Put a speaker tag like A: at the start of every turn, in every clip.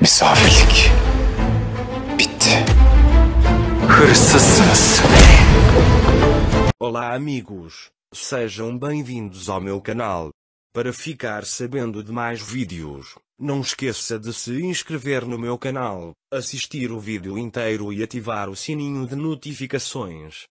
A: Misafirlik bitti. Hırsızsınız.
B: Olá amigos, sejam bem-vindos ao meu canal. Para ficar sabendo de mais vídeos, não esqueça de se inscrever no meu canal, assistir o vídeo inteiro e ativar o sininho de notificações.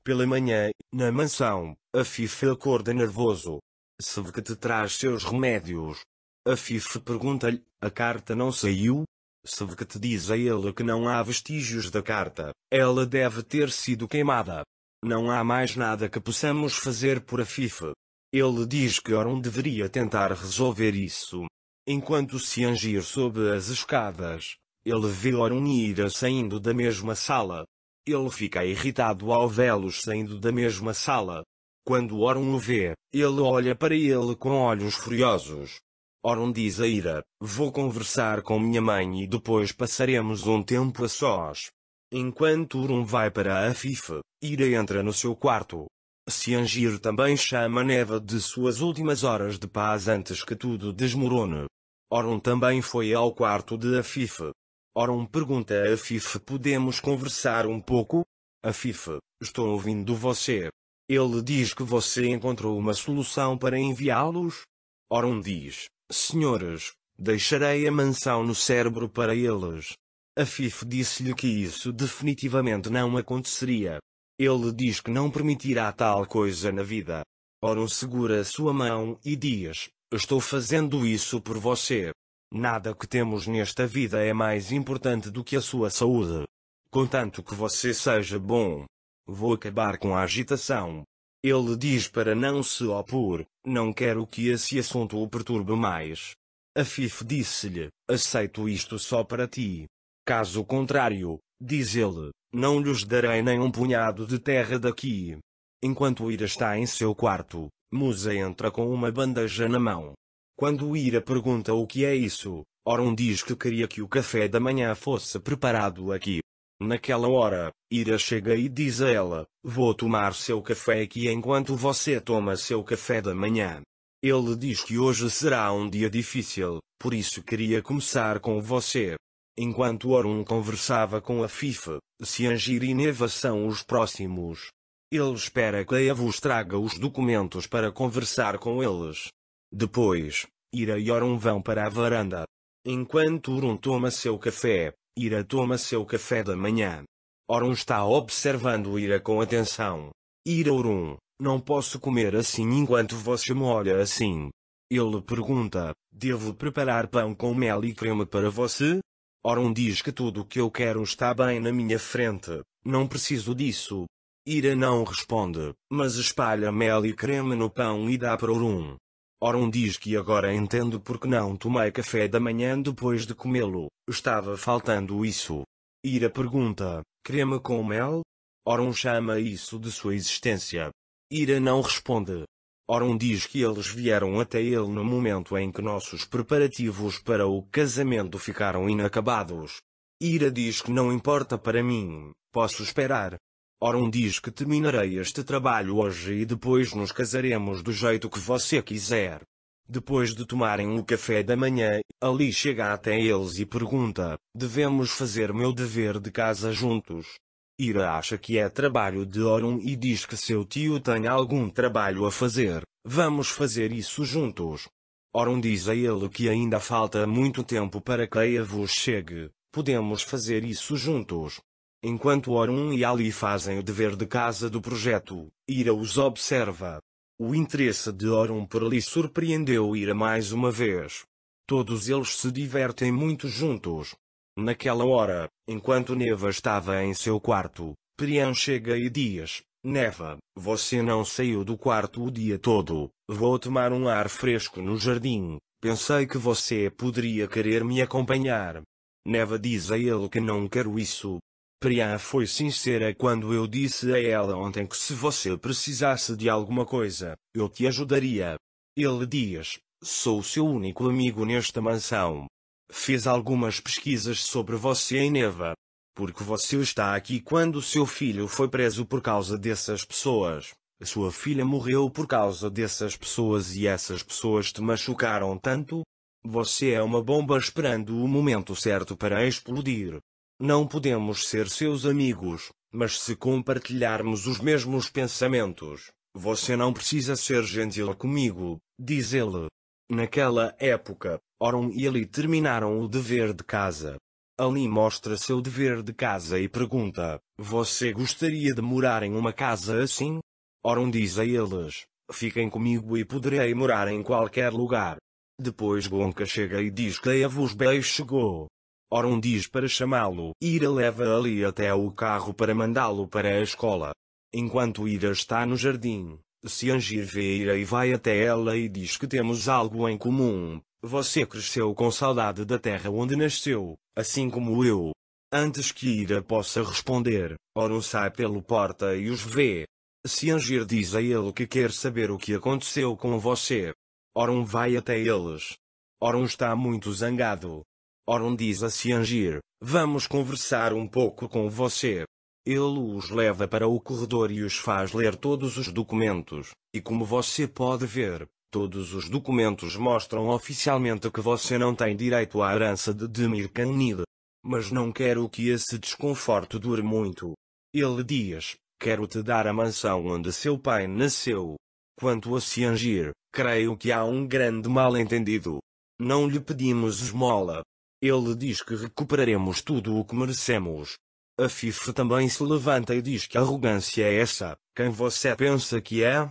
B: Pela manhã, na mansão, Afif acorda nervoso. Se vê que te traz seus remédios. Afif pergunta-lhe, a carta não saiu? Se vê que te diz a ele que não há vestígios da carta, ela deve ter sido queimada. Não há mais nada que possamos fazer por Afif. Ele diz que Orun deveria tentar resolver isso. Enquanto Ciangir sobe as escadas, ele vê Orun e Ira saindo da mesma sala. Ele fica irritado ao vê-los saindo da mesma sala. Quando Orun o vê, ele olha para ele com olhos furiosos. Orun diz a Ira, vou conversar com minha mãe e depois passaremos um tempo a sós. Enquanto Orun vai para Afif, Ira entra no seu quarto. Ciangir também chama Neva de suas últimas horas de paz antes que tudo desmorone. Orun também foi ao quarto de Afif. Orun pergunta a Afif, podemos conversar um pouco? Afif, estou ouvindo você. Ele diz que você encontrou uma solução para enviá-los? Orun diz, senhores, deixarei a mansão no cérebro para eles. Afif disse-lhe que isso definitivamente não aconteceria. Ele diz que não permitirá tal coisa na vida. Orun segura sua mão e diz, estou fazendo isso por você. Nada que temos nesta vida é mais importante do que a sua saúde. Contanto que você seja bom. Vou acabar com a agitação. Ele diz para não se opor, não quero que esse assunto o perturbe mais. Afif disse-lhe, aceito isto só para ti. Caso contrário, diz ele, não lhes darei nem um punhado de terra daqui. Enquanto Ira está em seu quarto, Musa entra com uma bandeja na mão. Quando Ira pergunta o que é isso, Orun diz que queria que o café da manhã fosse preparado aqui. Naquela hora, Ira chega e diz a ela, vou tomar seu café aqui enquanto você toma seu café da manhã. Ele diz que hoje será um dia difícil, por isso queria começar com você. Enquanto Orun conversava com Afif, Ciangir e Neva são os próximos. Ele espera que Aya vos traga os documentos para conversar com eles. Depois, Ira e Orun vão para a varanda. Enquanto Orun toma seu café, Ira toma seu café da manhã. Orun está observando Ira com atenção. Ira Orun, não posso comer assim enquanto você me olha assim. Ele pergunta, devo preparar pão com mel e creme para você? Orun diz que tudo o que eu quero está bem na minha frente, não preciso disso. Ira não responde, mas espalha mel e creme no pão e dá para Orun. Orun diz que agora entendo porque não tomei café da manhã depois de comê-lo, estava faltando isso. Ira pergunta, creme com mel? Orun chama isso de sua existência. Ira não responde. Orun diz que eles vieram até ele no momento em que nossos preparativos para o casamento ficaram inacabados. Ira diz que não importa para mim, posso esperar. Orun diz que terminarei este trabalho hoje e depois nos casaremos do jeito que você quiser. Depois de tomarem o café da manhã, Ali chega até eles e pergunta, devemos fazer meu dever de casa juntos? Ira acha que é trabalho de Orun e diz que seu tio tem algum trabalho a fazer, vamos fazer isso juntos. Orun diz a ele que ainda falta muito tempo para que Aya vos chegue, podemos fazer isso juntos. Enquanto Orun e Ali fazem o dever de casa do projeto, Ira os observa. O interesse de Orun por Ali surpreendeu Ira mais uma vez. Todos eles se divertem muito juntos. Naquela hora, enquanto Neva estava em seu quarto, Priyan chega e diz, Neva, você não saiu do quarto o dia todo, vou tomar um ar fresco no jardim, pensei que você poderia querer me acompanhar. Neva diz a ele que não quero isso. Priyan foi sincera quando eu disse a ela ontem que se você precisasse de alguma coisa, eu te ajudaria. Ele diz, sou seu único amigo nesta mansão. Fiz algumas pesquisas sobre você e Neva. Porque você está aqui quando seu filho foi preso por causa dessas pessoas. Sua filha morreu por causa dessas pessoas e essas pessoas te machucaram tanto? Você é uma bomba esperando o momento certo para explodir. Não podemos ser seus amigos, mas se compartilharmos os mesmos pensamentos, você não precisa ser gentil comigo, diz ele. Naquela época, Oron e Ali terminaram o dever de casa. Ali mostra seu dever de casa e pergunta: você gostaria de morar em uma casa assim? Oron diz a eles: fiquem comigo e poderei morar em qualquer lugar. Depois Gonca chega e diz que a vos beijo chegou. Oron diz para chamá-lo. Ira leva Ali até o carro para mandá-lo para a escola. Enquanto Ira está no jardim, Ciangir vê Ira e vai até ela e diz que temos algo em comum. Você cresceu com saudade da terra onde nasceu, assim como eu. Antes que Ira possa responder, Oron sai pela porta e os vê. Ciangir diz a ele que quer saber o que aconteceu com você. Oron vai até eles. Oron está muito zangado. Oron diz a Ciangir: vamos conversar um pouco com você. Ele os leva para o corredor e os faz ler todos os documentos, e como você pode ver, todos os documentos mostram oficialmente que você não tem direito à herança de Demir Khanid. Mas não quero que esse desconforto dure muito. Ele diz: quero te dar a mansão onde seu pai nasceu. Quanto a Ciangir, creio que há um grande mal-entendido. Não lhe pedimos esmola. Ele diz que recuperaremos tudo o que merecemos. A Fifre também se levanta e diz que arrogância é essa. Quem você pensa que é?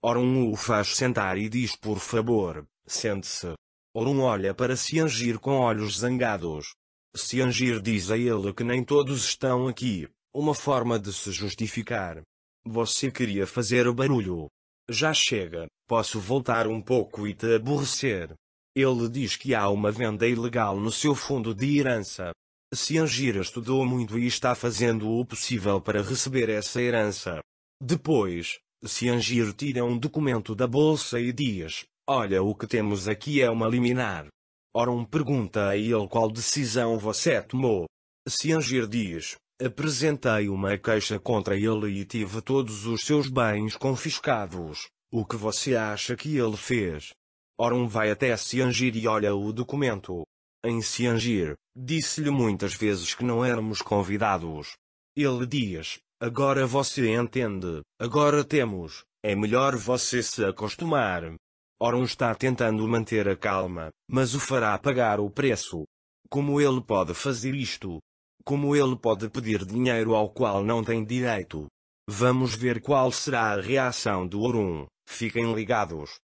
B: Oron o faz sentar e diz: por favor, sente-se. Oron olha para Ciangir com olhos zangados. Ciangir diz a ele que nem todos estão aqui, uma forma de se justificar. Você queria fazer barulho. Já chega, posso voltar um pouco e te aborrecer. Ele diz que há uma venda ilegal no seu fundo de herança. Ciangir estudou muito e está fazendo o possível para receber essa herança. Depois, Ciangir tira um documento da bolsa e diz: olha, o que temos aqui é uma liminar. Oron pergunta a ele qual decisão você tomou. Ciangir diz: apresentei uma queixa contra ele e tive todos os seus bens confiscados. O que você acha que ele fez? Oron vai até Ciangir e olha o documento. Em Ciangir, disse-lhe muitas vezes que não éramos convidados. Ele diz: agora você entende, agora temos, é melhor você se acostumar. Oron está tentando manter a calma, mas o fará pagar o preço. Como ele pode fazer isto? Como ele pode pedir dinheiro ao qual não tem direito? Vamos ver qual será a reação do Oron. Fiquem ligados.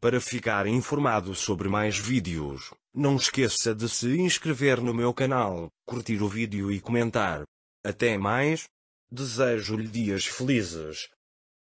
B: Para ficar informado sobre mais vídeos, não esqueça de se inscrever no meu canal, curtir o vídeo e comentar. Até mais. Desejo-lhe dias felizes.